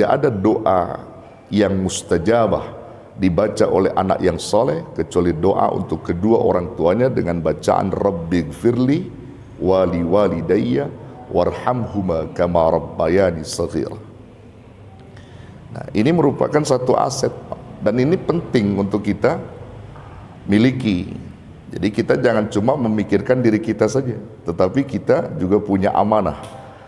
tidak ada doa yang mustajabah dibaca oleh anak yang soleh kecuali doa untuk kedua orang tuanya dengan bacaan Rabbighfirli wali walidayya warhamhuma kama rabbayani shaghira. Nah, ini merupakan satu aset, dan ini penting untuk kita miliki. Jadi kita jangan cuma memikirkan diri kita saja, tetapi kita juga punya amanah,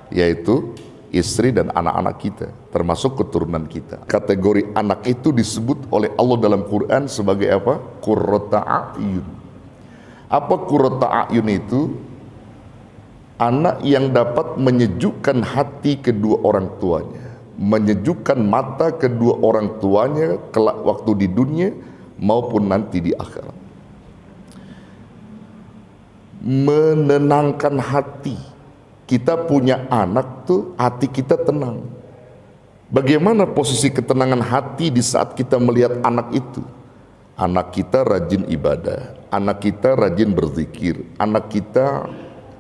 yaitu istri dan anak-anak kita, termasuk keturunan kita. Kategori anak itu disebut oleh Allah dalam Quran sebagai apa? Qurrata a'yun. Apa qurrata a'yun itu? Anak yang dapat menyejukkan hati kedua orang tuanya, menyejukkan mata kedua orang tuanya kelak waktu di dunia maupun nanti di akhirat. Menenangkan hati. Kita punya anak tuh, hati kita tenang. Bagaimana posisi ketenangan hati di saat kita melihat anak itu? Anak kita rajin ibadah, anak kita rajin berzikir, anak kita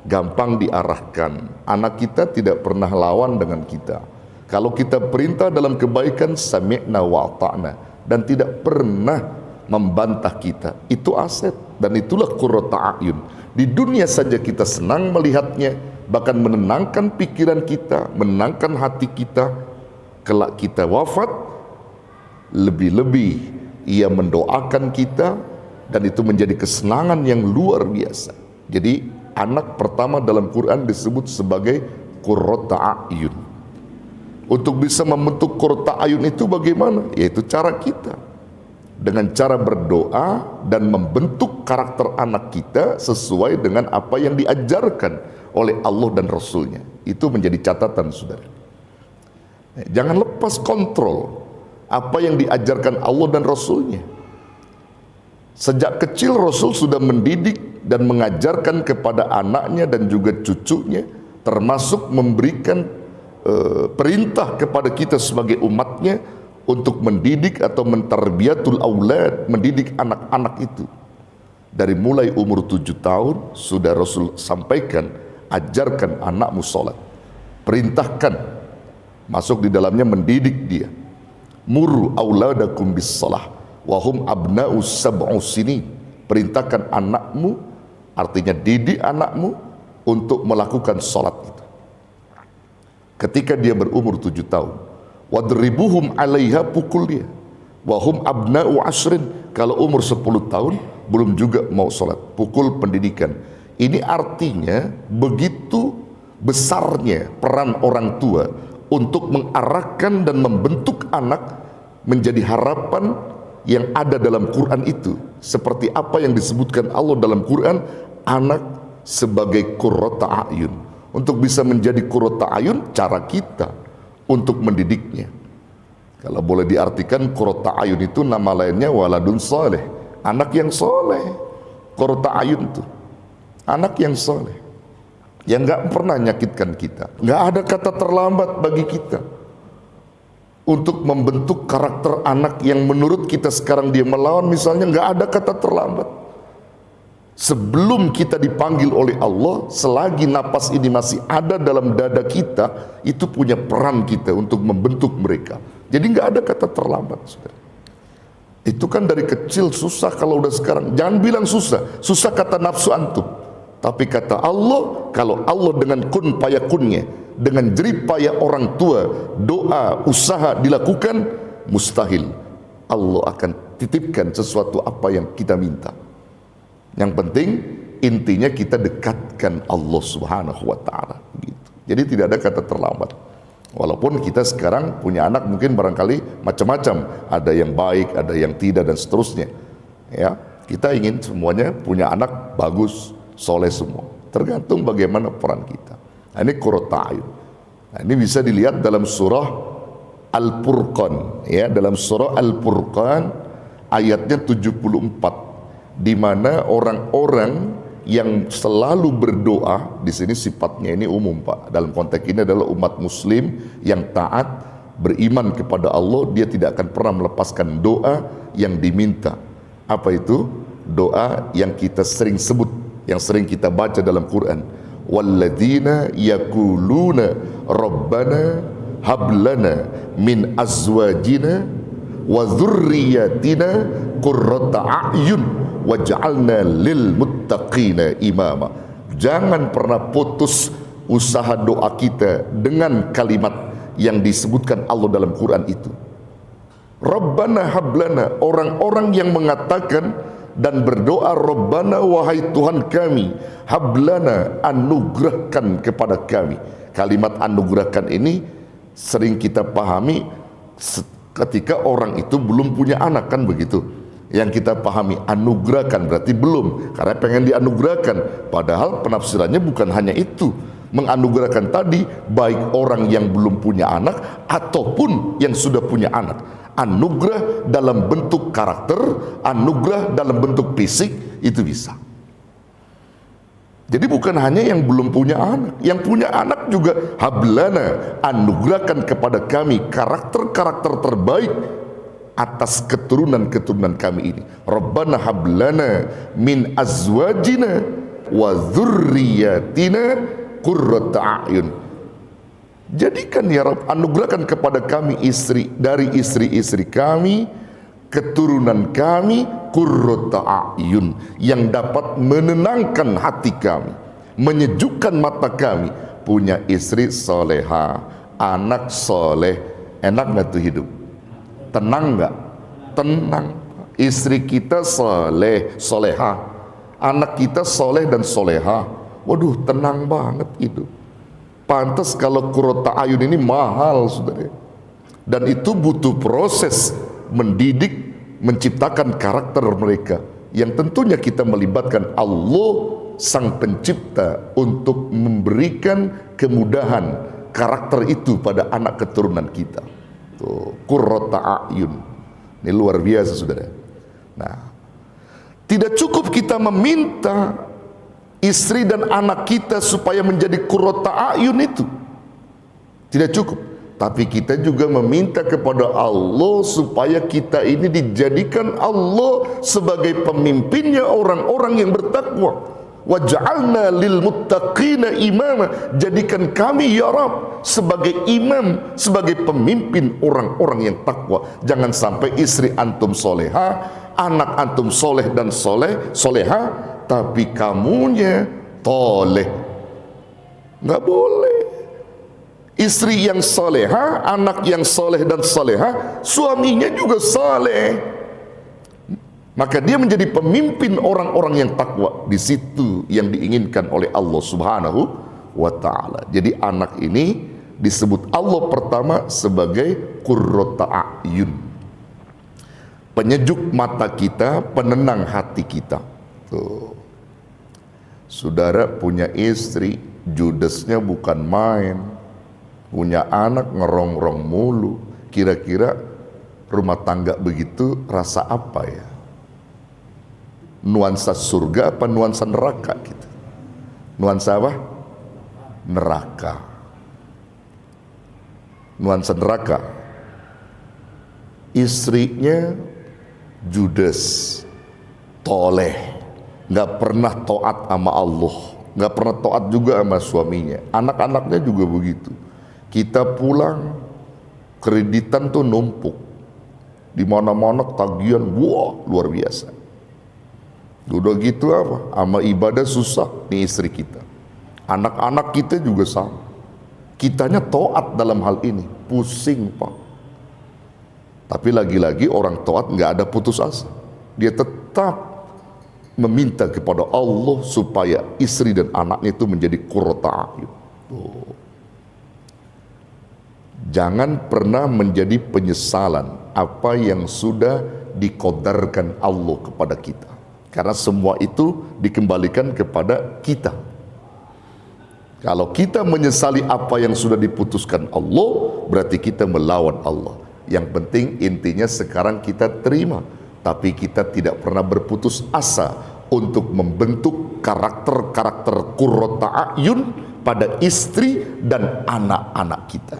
gampang diarahkan, anak kita tidak pernah lawan dengan kita. Kalau kita perintah dalam kebaikan, sami'na wa ata'na, dan tidak pernah membantah kita, itu aset, dan itulah qurrata a'yun. Di dunia saja kita senang melihatnya, bahkan menenangkan pikiran kita, menenangkan hati kita. Kelak kita wafat, lebih-lebih ia mendoakan kita, dan itu menjadi kesenangan yang luar biasa. Jadi anak pertama dalam Quran disebut sebagai qurrata a'yun. Untuk bisa membentuk qurrata a'yun itu bagaimana? Yaitu cara kita, dengan cara berdoa dan membentuk karakter anak kita sesuai dengan apa yang diajarkan oleh Allah dan Rasulnya. Itu menjadi catatan, saudara. Jangan lepas kontrol apa yang diajarkan Allah dan Rasulnya. Sejak kecil Rasul sudah mendidik dan mengajarkan kepada anaknya dan juga cucunya, termasuk memberikan perintah kepada kita sebagai umatnya untuk mendidik atau mentarbiyatul aulad, mendidik anak-anak itu. Dari mulai umur 7 tahun sudah Rasul sampaikan, ajarkan anakmu sholat, perintahkan, masuk di dalamnya mendidik dia. Muru auladakum bis salah wahum abna'u sab'u sinin. Perintahkan anakmu, artinya didik anakmu untuk melakukan sholat itu ketika dia berumur 7 tahun. Wadribuhum alaiha, pukul dia. Wahum abna'u ashrin, kalau umur 10 tahun belum juga mau sholat, pukul, pendidikan. Ini artinya begitu besarnya peran orang tua untuk mengarahkan dan membentuk anak menjadi harapan yang ada dalam Quran itu. Seperti apa yang disebutkan Allah dalam Quran, anak sebagai qurrata a'yun. Untuk bisa menjadi qurrata a'yun, cara kita untuk mendidiknya. Kalau boleh diartikan, qurrata a'yun itu nama lainnya waladun saleh, anak yang soleh. Qurrata a'yun itu anak yang soleh, yang gak pernah nyakitkan kita. Gak ada kata terlambat bagi kita untuk membentuk karakter anak yang menurut kita sekarang dia melawan misalnya. Gak ada kata terlambat. Sebelum kita dipanggil oleh Allah, selagi napas ini masih ada dalam dada kita, itu punya peran kita untuk membentuk mereka. Jadi nggak ada kata terlambat, saudara. Itu kan dari kecil susah. Kalau udah sekarang, jangan bilang susah. Susah kata nafsu antum. Tapi kata Allah, kalau Allah dengan kun payakunnya, dengan jerih payah orang tua, doa, usaha dilakukan, mustahil Allah akan titipkan sesuatu apa yang kita minta. Yang penting intinya kita dekatkan Allah Subhanahu wa ta'ala gitu. Jadi tidak ada kata terlambat. Walaupun kita sekarang punya anak mungkin barangkali macam-macam, ada yang baik, ada yang tidak, dan seterusnya. Ya, kita ingin semuanya punya anak bagus, soleh semua. Tergantung bagaimana peran kita. Nah, ini qurrata a'yun. Nah, ini bisa dilihat dalam surah Al-Furqan, ya, dalam surah Al-Furqan ayatnya 74. Di mana orang-orang yang selalu berdoa, di sini sifatnya ini umum, Pak. Dalam konteks ini adalah umat muslim yang taat, beriman kepada Allah, dia tidak akan pernah melepaskan doa yang diminta. Apa itu? Doa yang kita sering sebut, yang sering kita baca dalam Quran. Walladzina yaquluna rabbana hablana min azwajina wa dzurriyyatina qurrata a'yun waj'alna lil muttaqina imama. Jangan pernah putus usaha doa kita dengan kalimat yang disebutkan Allah dalam Quran itu. Rabbana hablana, orang-orang yang mengatakan dan berdoa Rabbana, wahai Tuhan kami, hablana, anugerahkan kepada kami. Kalimat anugerahkan ini sering kita pahami ketika orang itu belum punya anak, kan begitu. Yang kita pahami anugerahkan berarti belum, karena pengen dianugerahkan. Padahal penafsirannya bukan hanya itu. Menganugerahkan tadi baik orang yang belum punya anak ataupun yang sudah punya anak. Anugerah dalam bentuk karakter, anugerah dalam bentuk fisik, itu bisa. Jadi bukan hanya yang belum punya anak, yang punya anak juga hablana, anugerahkan kepada kami karakter-karakter terbaik atas keturunan-keturunan kami ini. Rabbana hablana min azwajina wa dzurriyyatina qurrata a'yun. Jadikan ya Rabb, anugerahkan kepada kami istri dari istri-istri kami, keturunan kami, qurrata a'yun, yang dapat menenangkan hati kami, menyejukkan mata kami. Punya istri soleha, anak soleh, enak gak tuh hidup? Tenang gak? Tenang. Istri kita soleh, soleha, anak kita soleh dan soleha, waduh tenang banget hidup. Pantas kalau qurrata a'yun ini mahal, saudara. Dan itu butuh proses mendidik, menciptakan karakter mereka, yang tentunya kita melibatkan Allah sang pencipta untuk memberikan kemudahan karakter itu pada anak keturunan kita. Tuh, qurrata a'yun. Ini luar biasa, saudara. Nah, tidak cukup kita meminta istri dan anak kita supaya menjadi qurrata a'yun itu, tidak cukup. Tapi kita juga meminta kepada Allah supaya kita ini dijadikan Allah sebagai pemimpinnya orang-orang yang bertakwa. Waj'alna lil muttaqina imama, jadikan kami ya Rabb sebagai imam, sebagai pemimpin orang-orang yang takwa. Jangan sampai istri antum soleha, anak antum soleh dan soleha, tapi kamunya toleh. Nggak boleh. Istri yang soleha, anak yang soleh dan soleha, suaminya juga soleh, maka dia menjadi pemimpin orang-orang yang takwa. Di situ yang diinginkan oleh Allah Subhanahu wa ta'ala. Jadi anak ini disebut Allah pertama sebagai qurrata a'yun, penyejuk mata kita, penenang hati kita. Tuh. Saudara punya istri, judesnya bukan main. Punya anak ngerongrong mulu. Kira-kira rumah tangga begitu rasa apa ya? Nuansa surga apa nuansa neraka gitu? Nuansa apa? Neraka. Nuansa neraka. Istrinya judes, toleh, nggak pernah taat sama Allah, nggak pernah taat juga sama suaminya. Anak-anaknya juga begitu. Kita pulang, kreditan tuh numpuk, di mana-mana tagihan, wah luar biasa. Udah gitu apa? Sama ibadah susah nih istri kita. Anak-anak kita juga sama. Kitanya taat dalam hal ini, pusing pak. Tapi lagi-lagi orang taat nggak ada putus asa. Dia tetap meminta kepada Allah supaya istri dan anaknya itu menjadi qurrata a'yun. Jangan pernah menjadi penyesalan apa yang sudah dikodarkan Allah kepada kita, karena semua itu dikembalikan kepada kita. Kalau kita menyesali apa yang sudah diputuskan Allah, berarti kita melawan Allah. Yang penting intinya sekarang kita terima, tapi kita tidak pernah berputus asa untuk membentuk karakter-karakter qurrata a'yun pada istri dan anak-anak kita.